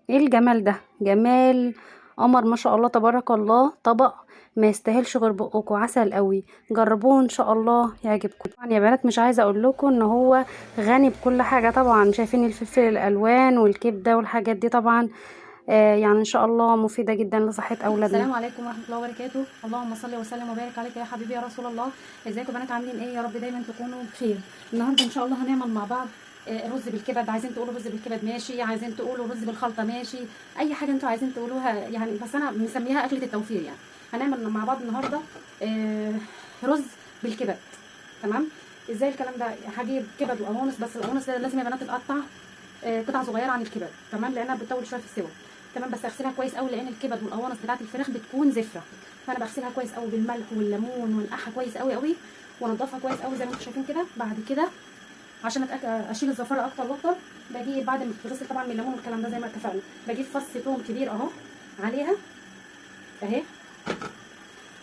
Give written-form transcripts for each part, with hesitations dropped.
ايه الجمال ده؟ جمال قمر ما شاء الله تبارك الله. طبق ما يستاهلش غير بقكم، عسل قوي. جربوه ان شاء الله يعجبكم. طبعا يا بنات مش عايزه اقول لكم ان هو غني بكل حاجه. طبعا شايفين الفلفل الالوان والكبده والحاجات دي طبعا يعني ان شاء الله مفيده جدا لصحه اولادنا. السلام عليكم ورحمه الله وبركاته. اللهم صل وسلم وبارك عليك يا حبيبي يا رسول الله. ازيكم بنات؟ عاملين ايه؟ يا رب دايما تكونوا بخير. النهارده ان شاء الله هنعمل مع بعض رز بالكبد. عايزين تقولوا رز بالكبد ماشي، عايزين تقولوا رز بالخلطه ماشي، اي حاجه انتوا عايزين تقولوها يعني، بس انا مسميها اكله التوفير يعني. هنعمل مع بعض النهارده رز بالكبد. تمام؟ ازاي الكلام ده؟ هجيب كبد وقوانص، بس القوانص لازم يا بنات تتقطع قطع صغيره عن الكبد، تمام؟ لانها بتطول شويه في السوا. تمام؟ بس اغسلها كويس قوي لان الكبد والقوانص بتاعه الفراخ بتكون زفره، فانا بغسلها كويس قوي بالملح والليمون ونقعها كويس قوي قوي وانضفها كويس قوي زي ما انتم شايفين كده. بعد كده عشان اشيل الزفاره اكتر واكتر، بجيب بعد ما تتغسل طبعا من الليمون والكلام ده زي ما اتفقنا، بجيب فص ثوم كبير اهو عليها اهي،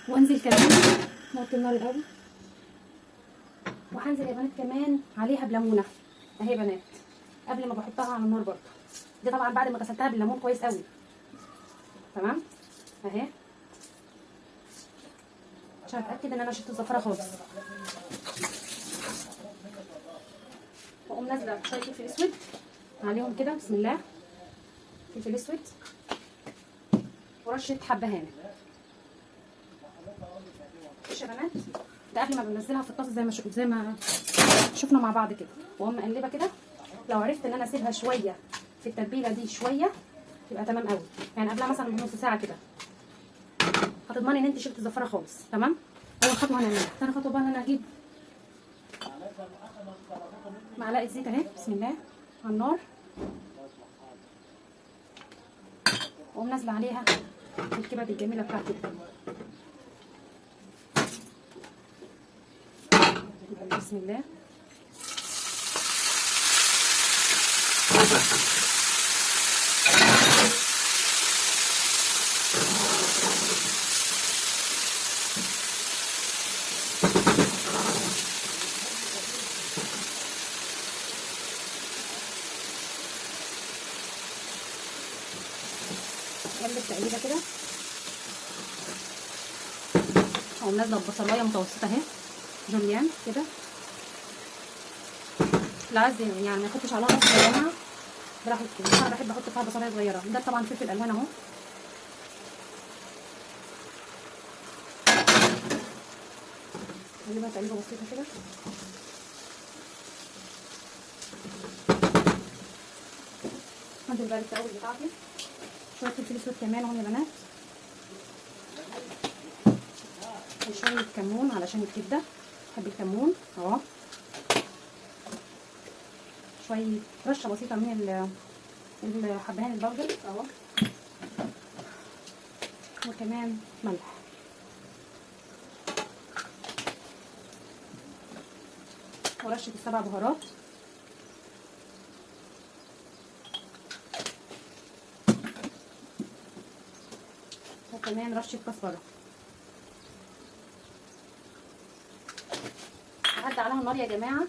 وانزل كمان نوطي النار الاول، وهنزل يا بنات كمان عليها بليمونه اهي يا بنات قبل ما بحطها على النار برضه. دي طبعا بعد ما غسلتها بالليمون كويس قوي. تمام اهي، عشان اتاكد ان انا شلت الزفره خالص. واقوم نازله شويه فلفل اسود عليهم كده، بسم الله. فلفل اسود ورشه حبهان. ماشي يا بنات، ده قبل ما بنزلها في الطاسه زي ما شفنا مع بعض كده. واقوم مقلبه كده. لو عرفت ان انا اسيبها شويه في التتبيله دي شويه يبقى تمام قوي، يعني قبلها مثلا بنص ساعه كده هتضمني ان انت شلت الزفره خالص. تمام؟ اول خطوه هنعملها. تاني خطوه بقى ان انا اجيب معلقه زيت اهي، بسم الله، على النار، واقوم نازله عليها الكبد الجميله بتاعتي. بسم الله. اقلب تقليبه كده. اقوم نازله ببصلايه متوسطه اهي، جوليان كده. لا عايز يعني ما يحطش عليها بصل يا جماعه براحتكم، بس انا بحب احط فيها بصلايه صغيره. ده طبعا فلفل الوان اهو. اقلبها تقليبه بسيطه كده. هنزل بقى التوابل بتاعتي، شويه فلفل اسود كمان اهو يا بنات، وشويه كمون علشان الكبده، بحب الكمون اهو، شويه رشه بسيطه من الحبهان البودر اهو، وكمان ملح، ورشه السبع بهارات، وكمان رشه كزبره. هدي عليها النار يا جماعه.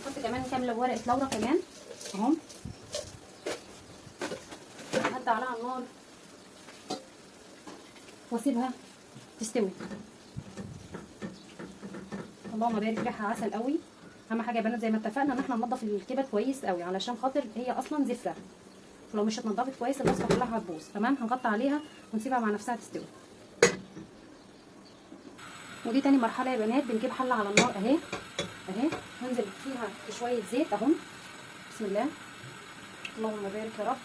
نحط كمان كام ورقه لورا كمان اهو. هدي عليها النار واسيبها تستوي. اللهم بارك، ريحه عسل قوي. اهم حاجه يا بنات زي ما اتفقنا ان احنا ننضف الكبد كويس قوي علشان خاطر هي اصلا زفره، ولو مش اتنضفت كويس الوصفه كلها هتبوظ. تمام؟ هنغطي عليها ونسيبها مع نفسها تستوي. ودي تاني مرحله يا بنات، بنجيب حله على النار اهي اهي، ننزل فيها بشويه زيت اهو، بسم الله، اللهم بارك يا رب.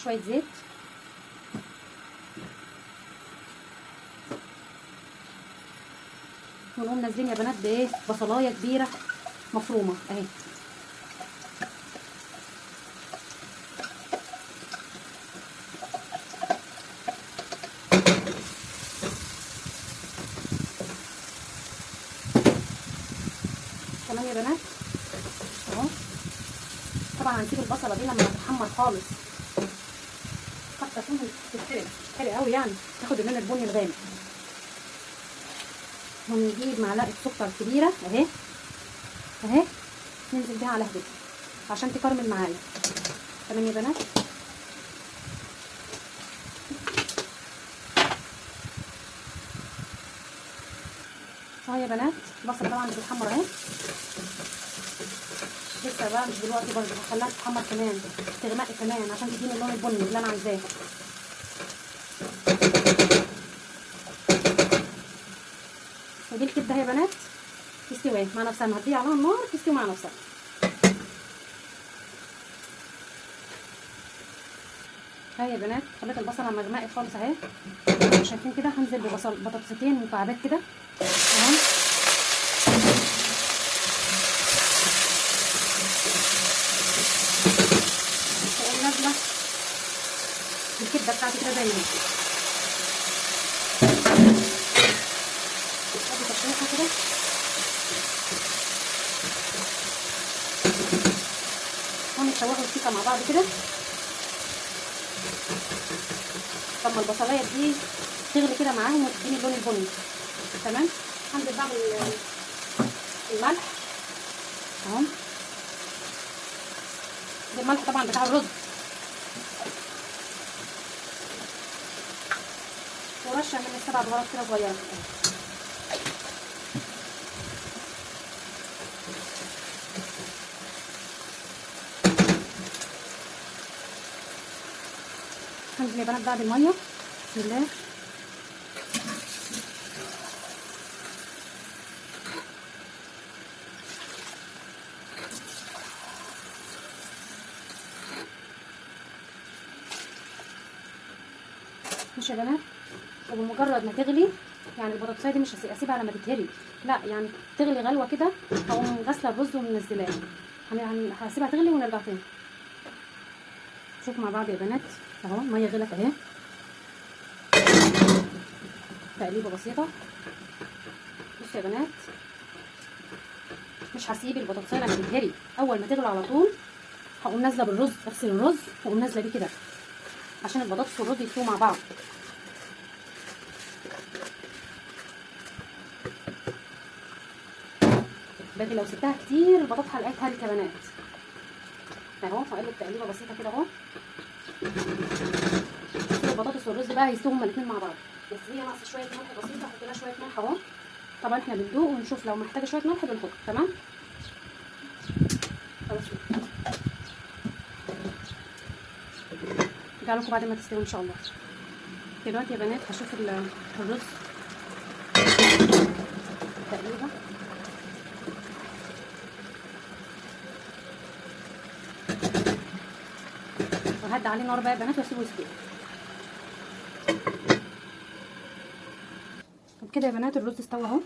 شويه زيت، ونقوم نازلين يا بنات بايه؟ بصلايه كبيره مفرومه اهي. تمام يا بنات اهو. طبعا هنسيب البصله دي لما تتحمر خالص، حتى تكون تتحرق حلو قوي يعني، تاخد اللون البني الغامق. ونجيب معلقه سكر كبيره اهي اهي، ننزل بيها على هدوء عشان تكرمل معايا. تمام يا بنات. اهو يا بنات البصل طبعا بتتحمر اهي، لسه بقى مش دلوقتي برضه، هخليها تتحمر كمان، تغمق كمان عشان تديني اللون البني اللي انا عايزاه. ودي الكبده يا بنات تستوي مع نفسها، هديها على النار تستوي مع نفسها. هاي يا بنات خليت البصله مغمقت خالص اهي، شايفين كده. هنزل بطاطستين مكعبات كده تمام. واقوم نازله الكبده بتاعتي كده زي ما هي، ادي تشويحه كده. ونشوحوا السكه مع بعض كده لما البصلايه دي تغلي كده معاهم وتديني اللون البني. تمام. هنزل بقى الملح اهو، ده الملح طبعا بتاع الرز، ورشه من السبع بهارات كده صغيره. هنزل يا بنات بقى بالميه. بسم الله. ماشي يا بنات. وبمجرد ما تغلي يعني البطاطسايه دي مش هسيبها لما تتهري، لا يعني تغلي غلوه كده، اقوم غاسله الرز ومنزلاه. يعني هسيبها تغلي ونرجع تاني. شوفوا مع بعض يا بنات اهو الميه غلت اهي، تقليبه بسيطه. بصوا يا بنات مش هسيب البطاطسايه لما تتهري، اول ما تغلي على طول هقوم نازله بالرز، اغسل الرز واقوم نازله بيه كده عشان البطاطس والرز يستووا مع بعض. باقي لو سبتها كتير البطاطس هلاقيها هرت يا بنات اهو. هقلب تقليبه بسيطه كده اهو. البطاطس والرز بقى هيستووا هما الاثنين مع بعض، بس هي ناقصه شويه ملح بسيطه، هحط لها شويه ملح اهو. طبعا احنا بندوق ونشوف لو محتاجه شويه ملح بنحط. تمام خلاص ارجع لكم بعد ما تستوي ان شاء الله. دلوقتي يا بنات هشوف الرز تقريبا. وهدي عليه نار بقى يا بنات واسيبه يستوي. طب كده يا بنات الرز استوى اهو.